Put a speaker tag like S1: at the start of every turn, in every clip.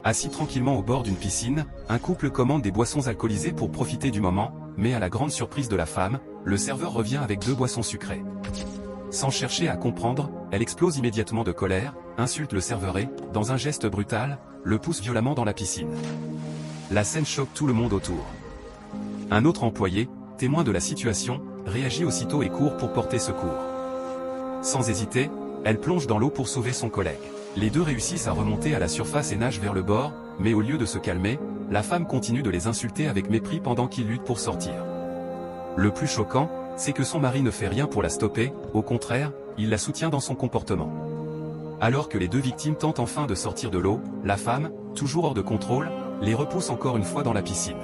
S1: Assis tranquillement au bord d'une piscine, un couple commande des boissons alcoolisées pour profiter du moment, mais à la grande surprise de la femme, le serveur revient avec 2 boissons sucrées. Sans chercher à comprendre, elle explose immédiatement de colère, insulte le serveur et, dans un geste brutal, le pousse violemment dans la piscine. La scène choque tout le monde autour. Un autre employé, témoin de la situation, réagit aussitôt et court pour porter secours. Sans hésiter, elle plonge dans l'eau pour sauver son collègue. Les deux réussissent à remonter à la surface et nagent vers le bord, mais au lieu de se calmer, la femme continue de les insulter avec mépris pendant qu'ils luttent pour sortir. Le plus choquant, c'est que son mari ne fait rien pour la stopper, au contraire, il la soutient dans son comportement. Alors que les 2 victimes tentent enfin de sortir de l'eau, la femme, toujours hors de contrôle, les repousse encore une fois dans la piscine.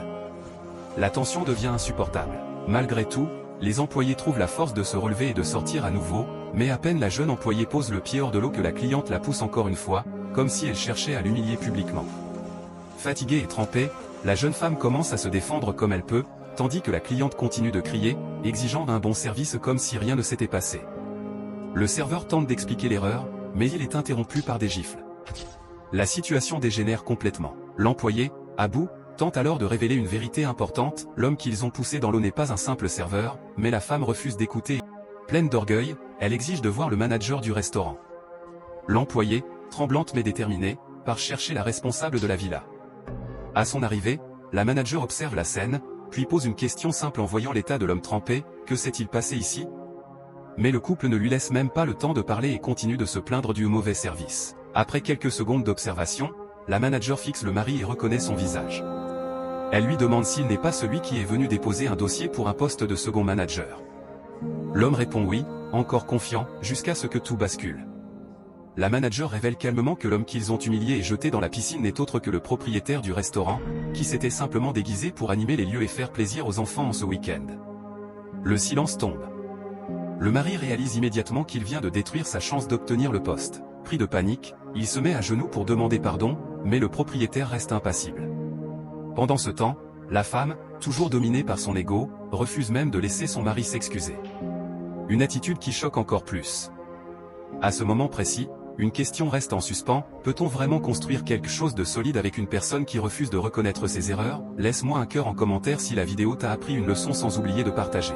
S1: La tension devient insupportable. Malgré tout, les employés trouvent la force de se relever et de sortir à nouveau, mais à peine la jeune employée pose le pied hors de l'eau que la cliente la pousse encore une fois, comme si elle cherchait à l'humilier publiquement. Fatiguée et trempée, la jeune femme commence à se défendre comme elle peut, tandis que la cliente continue de crier, exigeant un bon service comme si rien ne s'était passé. Le serveur tente d'expliquer l'erreur, mais il est interrompu par des gifles. La situation dégénère complètement. L'employé, à bout, tente alors de révéler une vérité importante, l'homme qu'ils ont poussé dans l'eau n'est pas un simple serveur, mais la femme refuse d'écouter. Pleine d'orgueil, elle exige de voir le manager du restaurant. L'employé, tremblante mais déterminée, part chercher la responsable de la villa. À son arrivée, la manager observe la scène, puis pose une question simple en voyant l'état de l'homme trempé, que s'est-il passé ici? Mais le couple ne lui laisse même pas le temps de parler et continue de se plaindre du mauvais service. Après quelques secondes d'observation, la manager fixe le mari et reconnaît son visage. Elle lui demande s'il n'est pas celui qui est venu déposer un dossier pour un poste de second manager. L'homme répond oui, encore confiant, jusqu'à ce que tout bascule. La manager révèle calmement que l'homme qu'ils ont humilié et jeté dans la piscine n'est autre que le propriétaire du restaurant, qui s'était simplement déguisé pour animer les lieux et faire plaisir aux enfants en ce week-end. Le silence tombe. Le mari réalise immédiatement qu'il vient de détruire sa chance d'obtenir le poste. Pris de panique, il se met à genoux pour demander pardon, mais le propriétaire reste impassible. Pendant ce temps, la femme, toujours dominée par son ego, refuse même de laisser son mari s'excuser. Une attitude qui choque encore plus. À ce moment précis, une question reste en suspens, peut-on vraiment construire quelque chose de solide avec une personne qui refuse de reconnaître ses erreurs? Laisse-moi un cœur en commentaire si la vidéo t'a appris une leçon sans oublier de partager.